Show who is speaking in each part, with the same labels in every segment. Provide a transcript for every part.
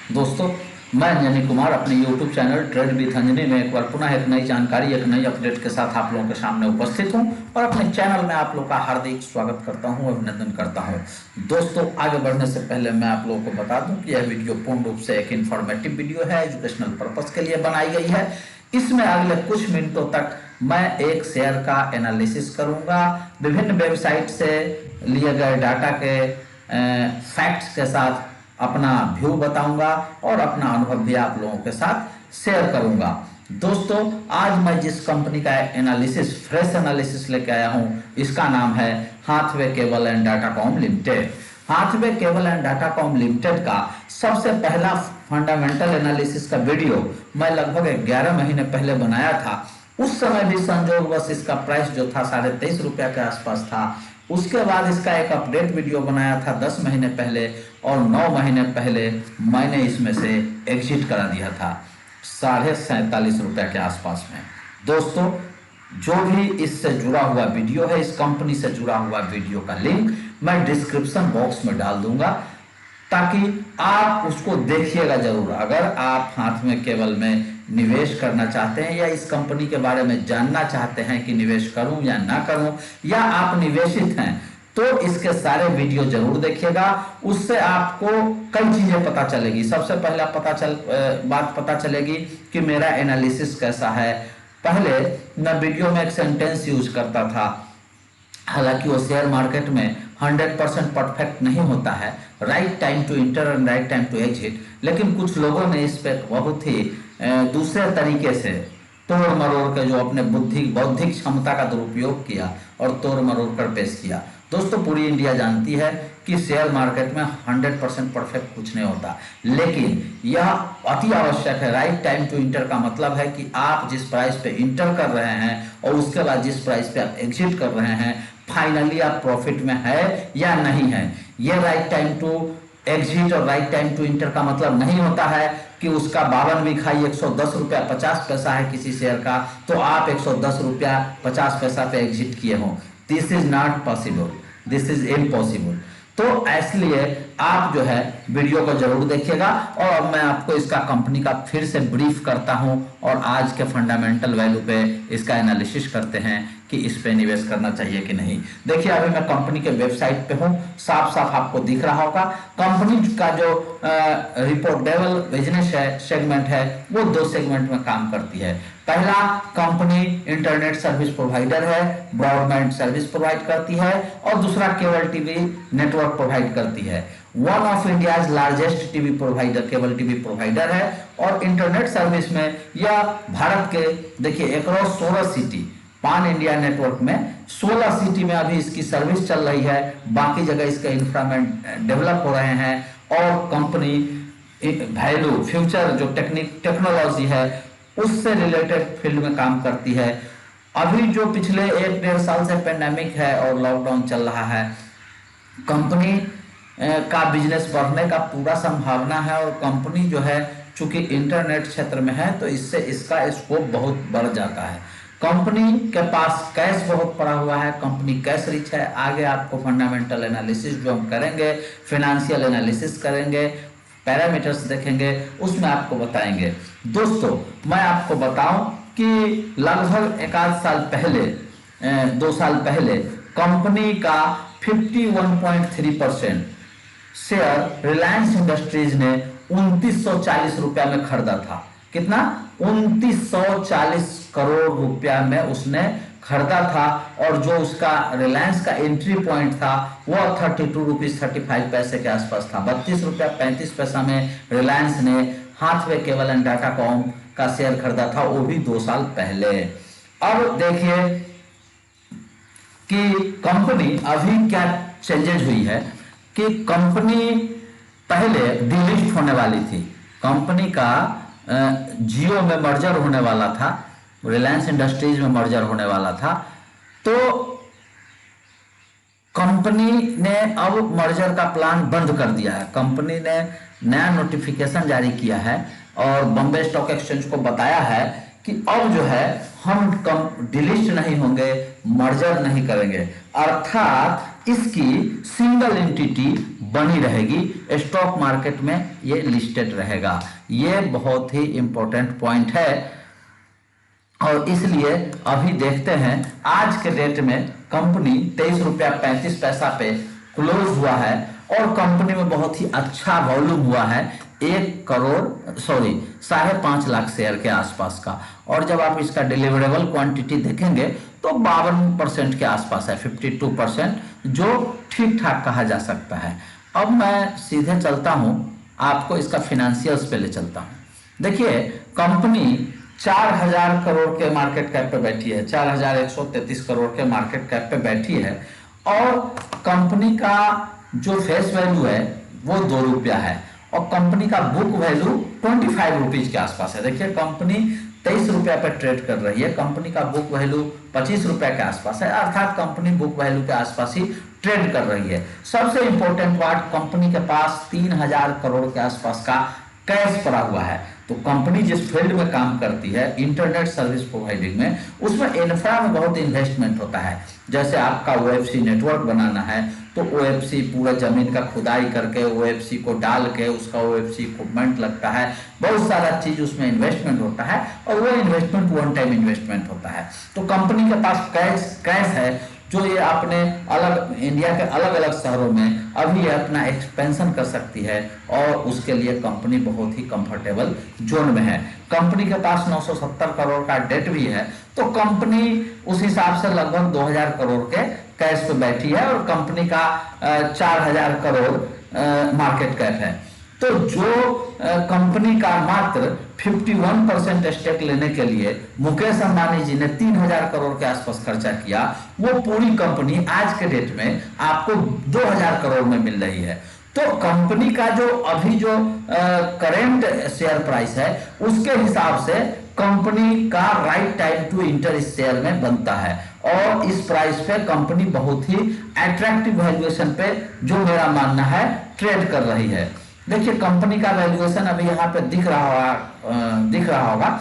Speaker 1: दोस्तों, मैं अंजनी कुमार अपने YouTube channel trade with Anjani में एक बार पुनः एक नई जानकारी, एक नई अपडेट के साथ आप लोगों के सामने उपस्थित हूं और अपने चैनल में आप लोगों का हार्दिक स्वागत करता हूं, अभिनंदन करता हूं। दोस्तों, आगे बढ़ने से पहले मैं आप लोगों को बता दूं कि यह वीडियो पूर्ण रूप से एक इन्फॉर्मेटिव वीडियो है, एजुकेशनल पर्पज के लिए बनाई गई है। इसमें अगले कुछ मिनटों तक मैं एक शेयर का एनालिसिस करूंगा, विभिन्न वेबसाइट से लिए गए डाटा के फैक्ट्स के साथ अपना व्यू बताऊंगा और अपना अनुभव भी आप लोगों के साथ शेयर करूंगा। दोस्तों, आज मैं जिस कंपनी का एनालिसिस, फ्रेश एनालिसिस लेके आया हूं, इसका नाम है Hathway cable and Datacom limited. Hathway cable and Datacom limited का सबसे पहला फंडामेंटल एनालिसिस का वीडियो मैं लगभग 11 महीने पहले बनाया था। उस समय भी संजोगवश इसका प्राइस जो था 23.5 रुपया के आसपास था। उसके बाद इसका एक अपडेट वीडियो बनाया था 10 महीने पहले और 9 महीने पहले मैंने इसमें से एग्जिट करा दिया था 47.5 रुपये के आसपास में। दोस्तों, जो भी इससे जुड़ा हुआ वीडियो है, इस कंपनी से जुड़ा हुआ वीडियो का लिंक मैं डिस्क्रिप्शन बॉक्स में डाल दूंगा ताकि आप उसको देखिएगा जरूर। अगर आप हाथवे केबल में निवेश करना चाहते हैं या इस कंपनी के बारे में जानना चाहते हैं कि निवेश करूं या ना करूं, या आप निवेशित हैं, तो इसके सारे वीडियो जरूर देखिएगा। उससे आपको कई चीजें पता चलेगी। सबसे पहला बात पता चलेगी कि मेरा एनालिसिस कैसा है। पहले मैं वीडियो में एक सेंटेंस यूज करता था, हालांकि वो शेयर मार्केट में 100% परफेक्ट नहीं होता है, right time to enter and right time to exit, लेकिन कुछ लोगों ने इस पर बहुत ही दूसरे तरीके से तोड़ मरोड़ के जो अपने बौद्धिक क्षमता का दुरुपयोग किया और तोड़ मरोड़ कर पेश किया। दोस्तों, पूरी इंडिया जानती है कि शेयर मार्केट में 100% परफेक्ट कुछ नहीं होता, लेकिन यह अति आवश्यक है। राइट टाइम टू इंटर का मतलब है कि आप जिस प्राइस पे इंटर कर रहे हैं और उसके बाद जिस प्राइस पे आप एग्जिट कर रहे हैं, फाइनली आप प्रॉफिट में है या नहीं है। यह राइट टाइम टू एग्जिट और राइट टाइम टू इंटर का मतलब नहीं होता है कि उसका 52वीं खाई 110 रुपया 50 पैसा है किसी शेयर का, तो आप 110 रुपया 50 पैसा पे एग्जिट किए हो। This is not possible, this is impossible. तो इसलिए आप जो है वीडियो को जरूर देखिएगा और अब मैं आपको इसका कंपनी का फिर से ब्रीफ करता हूं और आज के फंडामेंटल वैल्यू पे इसका एनालिसिस करते हैं कि इस पे निवेश करना चाहिए कि नहीं। देखिए, अभी मैं कंपनी के वेबसाइट पे हूं, साफ साफ आपको दिख रहा होगा। कंपनी का जो रिपोर्टेबल बिजनेस है, सेगमेंट है, वो 2 सेगमेंट में काम करती है। पहला, कंपनी इंटरनेट सर्विस प्रोवाइडर है, ब्रॉडबैंड सर्विस प्रोवाइड करती है, और दूसरा केबल टीवी नेटवर्क प्रोवाइड करती है। One of India's largest TV provider, cable TV provider है। और इंटरनेट सर्विस में यह भारत के, देखिए, अक्रॉस 16 सिटी, पान इंडिया नेटवर्क में 16 सिटी में अभी इसकी सर्विस चल रही है। बाकी जगह इसके इंफ्रास्ट्रक्चर डेवलप हो रहे हैं और कंपनी वैल्यू फ्यूचर जो टेक्नोलॉजी है उससे रिलेटेड फील्ड में काम करती है। अभी जो पिछले 1-1.5 साल से पेंडेमिक है और लॉकडाउन चल रहा है, कंपनी का बिजनेस बढ़ने का पूरा संभावना है और कंपनी जो है चूंकि इंटरनेट क्षेत्र में है तो इससे इसका स्कोप बहुत बढ़ जाता है। कंपनी के पास कैश बहुत पड़ा हुआ है, कंपनी कैश रिच है। आगे आपको फंडामेंटल एनालिसिस जो हम करेंगे, फाइनेंशियल एनालिसिस करेंगे, पैरामीटर्स देखेंगे, उसमें आपको बताएंगे। दोस्तों, मैं आपको बताऊं कि लगभग 1 साल पहले, 2 साल पहले कंपनी का 51.3% शेयर रिलायंस इंडस्ट्रीज ने 2940 रुपया में खरीदा था। कितना? 2940 करोड़ रुपया में उसने खरीदा था। और जो उसका रिलायंस का एंट्री पॉइंट था वह 32 रुपीज 35 पैसे के आसपास था। 32 रुपया 35 पैसा में रिलायंस ने हाथवे केबल एंड डाटाकॉम का शेयर खरीदा था, वो भी 2 साल पहले। अब देखिए कि कंपनी अभी क्या चेंजेज हुई है कि कंपनी पहले डिलिस्ट होने वाली थी। कंपनी का जियो में मर्जर होने वाला था, रिलायंस इंडस्ट्रीज में मर्जर होने वाला था। तो कंपनी ने अब मर्जर का प्लान बंद कर दिया है। कंपनी ने नया नोटिफिकेशन जारी किया है और बॉम्बे स्टॉक एक्सचेंज को बताया है कि अब जो है हम डिलिस्ट नहीं होंगे, मर्जर नहीं करेंगे। अर्थात इसकी सिंगल एंटिटी बनी रहेगी, स्टॉक मार्केट में ये लिस्टेड रहेगा। ये बहुत ही इंपॉर्टेंट पॉइंट है और इसलिए अभी देखते हैं आज के डेट में कंपनी 23.35 रुपया पे क्लोज हुआ है और कंपनी में बहुत ही अच्छा वॉल्यूम हुआ है, 5.5 लाख शेयर के आसपास का। और जब आप इसका डिलीवरेबल क्वांटिटी देखेंगे तो 52% के आसपास है, 52%, जो ठीक ठाक कहा जा सकता है। अब मैं सीधे चलता हूं, आपको इसका फिनेंशियल्स पे ले चलता हूं। देखिए कंपनी 4000 करोड़ के मार्केट कैप पे बैठी है, 4133 करोड़ के मार्केट कैप पे बैठी है और कंपनी का जो फेस वैल्यू है वो 2 रुपया है और कंपनी का बुक वैल्यू 25 रुपीज के आसपास है। देखिए कंपनी 23 रुपया पे ट्रेड कर रही है, कंपनी का बुक वैल्यू 25 रुपया के आसपास है, अर्थात कंपनी बुक वैल्यू के आसपास ही ट्रेड कर रही है। सबसे इंपॉर्टेंट बात, कंपनी के पास 3000 करोड़ के आसपास का कैश पड़ा हुआ है। तो कंपनी जिस फील्ड में काम करती है, इंटरनेट सर्विस प्रोवाइडिंग में, उसमें इंफ्रा में बहुत इन्वेस्टमेंट होता है। जैसे आपका ओएफसी नेटवर्क बनाना है तो ओएफसी पूरा जमीन का खुदाई करके ओएफसी को डाल के उसका ओएफसी इक्विपमेंट लगता है, बहुत सारा चीज उसमें इन्वेस्टमेंट होता है और वो इन्वेस्टमेंट वन टाइम इन्वेस्टमेंट होता है। तो कंपनी के पास कैश है जो ये अपने अलग इंडिया के अलग अलग शहरों में अभी ये अपना एक्सपेंशन कर सकती है और उसके लिए कंपनी बहुत ही कंफर्टेबल जोन में है। कंपनी के पास 970 करोड़ का डेट भी है, तो कंपनी उस हिसाब से लगभग 2000 करोड़ के कैश पे बैठी है और कंपनी का 4000 करोड़ मार्केट कैप है। तो जो कंपनी का मात्र 51% स्टेक लेने के लिए मुकेश अंबानी जी ने 3000 करोड़ के आसपास खर्चा किया, वो पूरी कंपनी आज के डेट में आपको 2000 करोड़ में मिल रही है। तो कंपनी का जो अभी जो करेंट शेयर प्राइस है उसके हिसाब से कंपनी का राइट टाइम टू इंटर इस शेयर में बनता है और इस प्राइस पे कंपनी बहुत ही अट्रैक्टिव वैल्यूएशन पे, जो मेरा मानना है, ट्रेड कर रही है। देखिए कंपनी का वैल्यूएशन अभी यहाँ पे दिख रहा होगा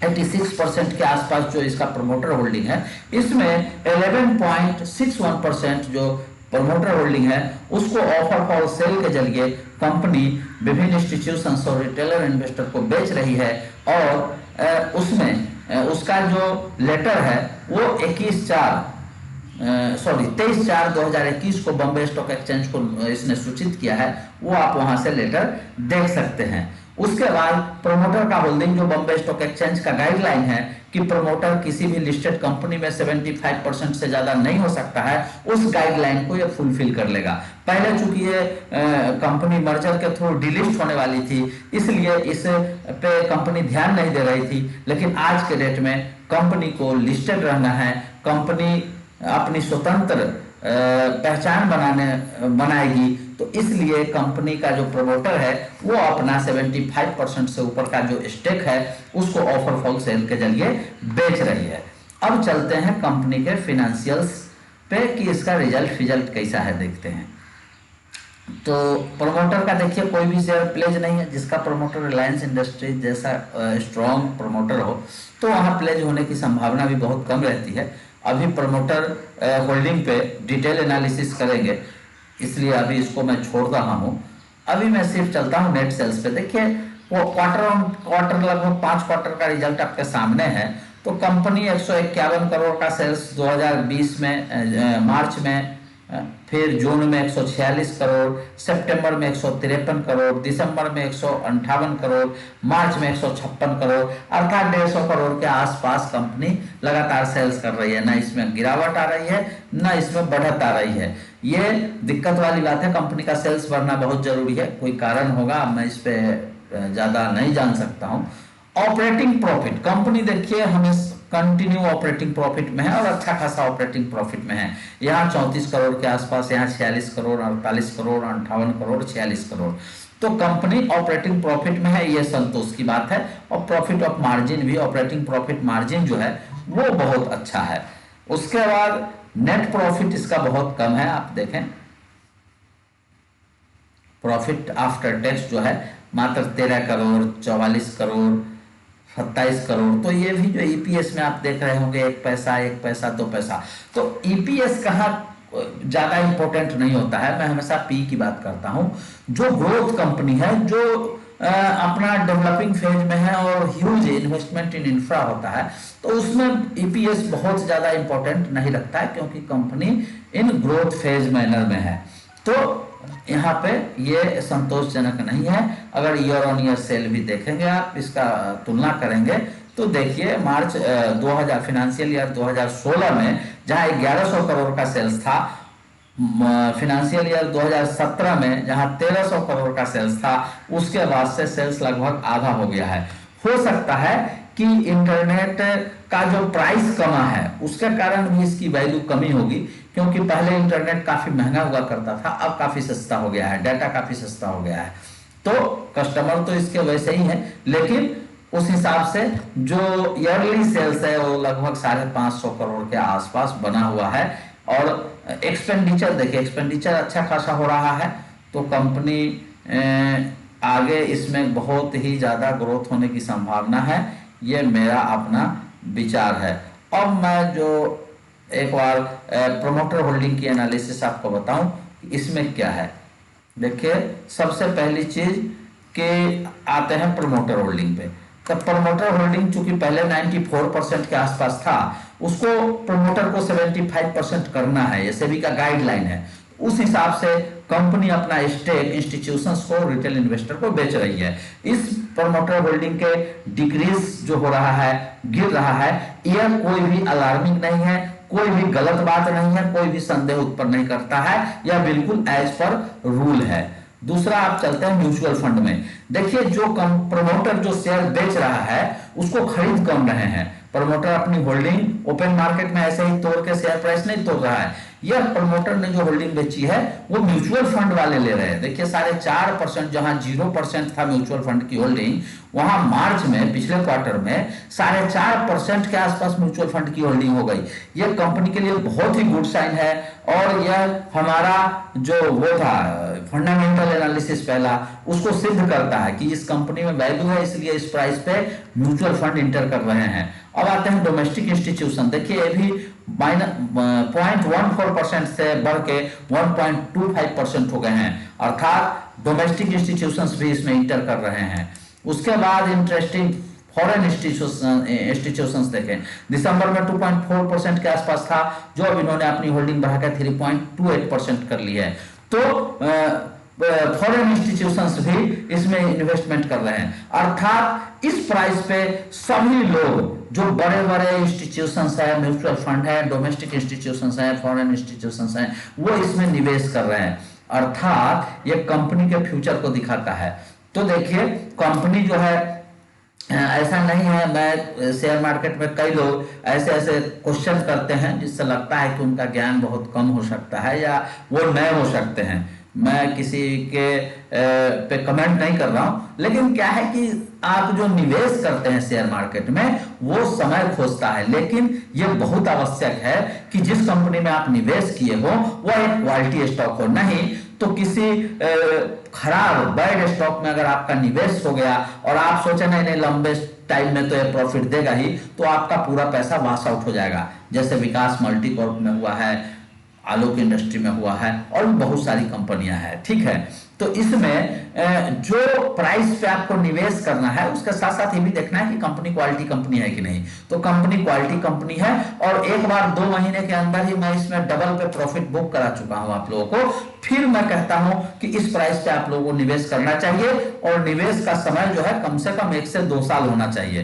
Speaker 1: 86% के आसपास जो इसका प्रमोटर होल्डिंग है, इसमें 11.61% जो प्रमोटर होल्डिंग है उसको ऑफर फॉर सेल के जरिए कंपनी विभिन्न इंस्टीट्यूशंस और रिटेलर इन्वेस्टर को बेच रही है और उसमें उसका जो लेटर है वो 23/4/2021 को बॉम्बे स्टॉक एक्सचेंज को इसने सूचित किया है, वो आप वहां से लेटर देख सकते हैं। उसके बाद प्रमोटर का होल्डिंग, जो बॉम्बे स्टॉक एक्सचेंज का गाइडलाइन है कि प्रमोटर किसी भी लिस्टेड कंपनी में 75% से ज्यादा नहीं हो सकता है, उस गाइडलाइन को ये फुलफिल कर लेगा। पहले चूंकि ये कंपनी मर्जर के थ्रू डिलिस्ट होने वाली थी, इसलिए इस पे कंपनी ध्यान नहीं दे रही थी, लेकिन आज के डेट में कंपनी को लिस्टेड रहना है, कंपनी अपनी स्वतंत्र पहचान बनाएगी, तो इसलिए कंपनी का जो प्रमोटर है वो अपना 75% से ऊपर का जो स्टेक है उसको ऑफर फॉर सेल के जरिए बेच रही है। अब चलते हैं कंपनी के फिनेंशियल्स पे कि इसका रिजल्ट कैसा है, देखते हैं। तो प्रमोटर का देखिए कोई भी शेयर प्लेज नहीं है, जिसका प्रमोटर रिलायंस इंडस्ट्रीज जैसा स्ट्रॉन्ग प्रमोटर हो तो वहाँ प्लेज होने की संभावना भी बहुत कम रहती है। अभी प्रमोटर होल्डिंग पे डिटेल एनालिसिस करेंगे, इसलिए अभी इसको मैं छोड़ रहा हूँ। अभी मैं सिर्फ चलता हूँ नेट सेल्स पे। देखिए वो क्वार्टर लगभग 5 क्वार्टर का रिजल्ट आपके सामने है। तो कंपनी 151 करोड़ का सेल्स 2020 में मार्च में, फिर जून में 146 करोड़, सितंबर में 153 करोड़, दिसंबर में 158 करोड़, मार्च में 156 करोड़, अर्थात 150 करोड़ के आसपास कंपनी लगातार सेल्स कर रही है। ना इसमें गिरावट आ रही है, ना इसमें बढ़त आ रही है। ये दिक्कत वाली बात है, कंपनी का सेल्स बढ़ना बहुत जरूरी है, कोई कारण होगा, मैं इस पे ज्यादा नहीं जान सकता हूँ। ऑपरेटिंग प्रॉफिट, कंपनी देखिए हमें कंटिन्यू ऑपरेटिंग प्रॉफिट में है और अच्छा खासा ऑपरेटिंग प्रॉफिट में है। यहाँ 34 करोड़ के आसपास, यहाँ 46 करोड़, 48 करोड़, 58 करोड़, 46 करोड़। तो कंपनी ऑपरेटिंग प्रॉफिट में है, ये संतोष की बात है। और प्रॉफिट ऑफ मार्जिन भी, ऑपरेटिंग प्रॉफिट मार्जिन जो है वो बहुत अच्छा है। उसके बाद नेट प्रॉफिट इसका बहुत कम है, आप देखें प्रॉफिट आफ्टर टैक्स जो है मात्र 13 करोड़, 44 करोड़, 27 करोड़। तो ये भी जो ईपीएस में आप देख रहे होंगे 1 पैसा, 1 पैसा, 2 पैसा। तो ईपीएस कहाँ ज्यादा इंपॉर्टेंट नहीं होता है। मैं हमेशा पी की बात करता हूं। जो ग्रोथ कंपनी है, जो अपना डेवलपिंग फेज में है और ह्यूज इन्वेस्टमेंट इन इंफ्रा होता है, तो उसमें ईपीएस बहुत ज्यादा इंपॉर्टेंट नहीं रखता है, क्योंकि company in growth phase manner में है। तो यहाँ पे ये संतोषजनक नहीं है। अगर ईयर ऑन ईयर सेल भी देखेंगे, आप इसका तुलना करेंगे, तो देखिए मार्च 2000 फिनेंशियल ईयर 2016 में जहां 1100 करोड़ का सेल्स था, फिनेंशियल ईयर 2017 में जहां 1300 करोड़ का सेल्स था, उसके बाद से सेल्स लगभग आधा हो गया है। हो सकता है कि इंटरनेट का जो प्राइस कमा है उसके कारण भी इसकी वैल्यू कमी होगी, क्योंकि पहले इंटरनेट काफी महंगा हुआ करता था, अब काफी सस्ता हो गया है, डाटा काफी सस्ता हो गया है। तो कस्टमर तो इसके वैसे ही है, लेकिन उस हिसाब से जो ईयरली सेल्स है वो लगभग 550 करोड़ के आसपास बना हुआ है। और एक्सपेंडिचर देखिए, एक्सपेंडिचर अच्छा खासा हो रहा है, तो कंपनी आगे इसमें बहुत ही ज्यादा ग्रोथ होने की संभावना है। ये मेरा अपना विचार है। अब मैं जो एक बार प्रोमोटर होल्डिंग की एनालिसिस आपको बताऊं, इसमें क्या है। देखिए, सबसे पहली चीज के आते हैं प्रोमोटर होल्डिंग पे। तो प्रोमोटर होल्डिंग चूंकि पहले 94% के आसपास था, उसको प्रोमोटर को 75% करना है, ये सेबी का गाइडलाइन है। उस हिसाब से कंपनी अपना स्टेक इंस्टीट्यूशंस को, रिटेल इन्वेस्टर को बेच रही है। इस प्रोमोटर होल्डिंग के डिक्रीज जो हो रहा है, गिर रहा है, यह कोई भी अलार्मिंग नहीं है, कोई भी गलत बात नहीं है, कोई भी संदेह उत्पन्न नहीं करता है, यह बिल्कुल एज पर रूल है। दूसरा, आप चलते हैं म्यूचुअल फंड में। देखिए, जो प्रमोटर जो शेयर बेच रहा है उसको खरीद कम रहे हैं। प्रमोटर अपनी होल्डिंग ओपन मार्केट में ऐसे ही तोड़ के शेयर प्राइस नहीं तोड़ रहा है। यह प्रमोटर ने जो होल्डिंग बेची है वो म्यूचुअल फंड वाले ले रहे हैं। देखिए, 4.5%, जहां 0% था म्यूचुअल फंड की होल्डिंग, वहां मार्च में, पिछले क्वार्टर में 4.5% के आसपास म्यूचुअल फंड की होल्डिंग हो गई। यह कंपनी के लिए बहुत ही गुड साइन है। और यह हमारा जो वो था फंडामेंटल एनालिसिस पहला, उसको सिद्ध करता है कि इस कंपनी में वैल्यू है, इसलिए इस प्राइस पे म्यूचुअल फंड इंटर कर रहे हैं। अब आते हैं डोमेस्टिक इंस्टीट्यूशन। देखिए, ये भी 0.14% से बढ़ के 1.25% हो गए हैं, अर्थात डोमेस्टिक इंस्टीट्यूशंस भी इसमें इंटर कर रहे हैं। उसके बाद इंटरेस्टिंग फॉरेन इंस्टीट्यूशंस देखें, दिसंबर में 2.4% के आसपास था, जो अब इन्होंने अपनी होल्डिंग बढ़ाकर 3.28% कर ली है। तो फॉरेन इंस्टीट्यूशंस भी इसमें इन्वेस्टमेंट कर रहे हैं, अर्थात इस प्राइस पे सभी लोग, जो बड़े बड़े इंस्टीट्यूशंस है, म्यूचुअल फंड है, डोमेस्टिक इंस्टीट्यूशंस है, फॉरेन इंस्टीट्यूशंस है, वो इसमें निवेश कर रहे हैं। अर्थात ये कंपनी के फ्यूचर को दिखाता है। तो देखिए, कंपनी जो है, ऐसा नहीं है, मैं शेयर मार्केट में कई लोग ऐसे ऐसे क्वेश्चन करते हैं जिससे लगता है कि उनका ज्ञान बहुत कम हो सकता है या वो नए हो सकते हैं। मैं किसी के पे कमेंट नहीं कर रहा हूं, लेकिन क्या है कि आप जो निवेश करते हैं शेयर मार्केट में, वो समय खोजता है। लेकिन ये बहुत आवश्यक है कि जिस कंपनी में आप निवेश किए हो वो एक क्वालिटी स्टॉक हो। नहीं तो किसी खराब बैड स्टॉक में अगर आपका निवेश हो गया और आप सोचे नहीं नहीं लंबे टाइम में तो ये प्रॉफिट देगा ही, तो आपका पूरा पैसा वॉश आउट हो जाएगा। जैसे विकास मल्टीकॉर्प में हुआ है, आलोक इंडस्ट्री में हुआ है, और भी बहुत सारी कंपनियां हैं। ठीक है, तो इसमें जो प्राइस पे आपको निवेश करना है, उसके साथ साथ ये भी देखना है कि कंपनी क्वालिटी कंपनी है कि नहीं। तो कंपनी क्वालिटी कंपनी है, और एक बार 2 महीने के अंदर ही मैं इसमें डबल पे प्रॉफिट बुक करा चुका हूं आप लोगों को। फिर मैं कहता हूं कि इस प्राइस पे आप लोगों को निवेश करना चाहिए, और निवेश का समय जो है कम से कम 1 से 2 साल होना चाहिए।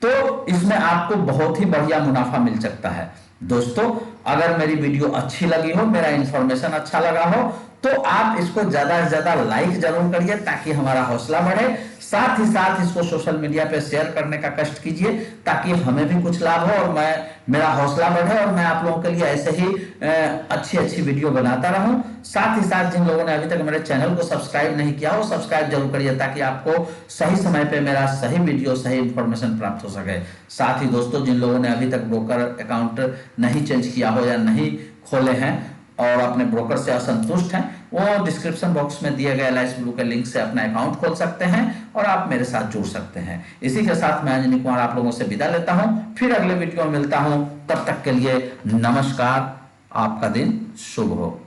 Speaker 1: तो इसमें आपको बहुत ही बढ़िया मुनाफा मिल सकता है। दोस्तों, अगर मेरी वीडियो अच्छी लगी हो, मेरा इंफॉर्मेशन अच्छा लगा हो, तो आप इसको ज्यादा से ज्यादा लाइक जरूर करिए ताकि हमारा हौसला बढ़े। साथ ही साथ इसको सोशल मीडिया पे शेयर करने का कष्ट कीजिए ताकि हमें भी कुछ लाभ हो और मेरा हौसला बढ़े और मैं आप लोगों के लिए ऐसे ही अच्छी अच्छी वीडियो बनाता रहूं। साथ ही साथ जिन लोगों ने अभी तक मेरे चैनल को सब्सक्राइब नहीं किया वो सब्सक्राइब जरूर करिए ताकि आपको सही समय पे मेरा सही वीडियो, सही इंफॉर्मेशन प्राप्त हो सके। साथ ही दोस्तों, जिन लोगों ने अभी तक ब्रोकर अकाउंट नहीं चेंज किया हो या नहीं खोले हैं और अपने ब्रोकर से असंतुष्ट हैं, वो डिस्क्रिप्शन बॉक्स में दिए गए LIC ब्लू के लिंक से अपना अकाउंट खोल सकते हैं और आप मेरे साथ जुड़ सकते हैं। इसी के साथ मैं अंजनी कुमार आप लोगों से विदा लेता हूं, फिर अगले वीडियो में मिलता हूं। तब तक के लिए नमस्कार, आपका दिन शुभ हो।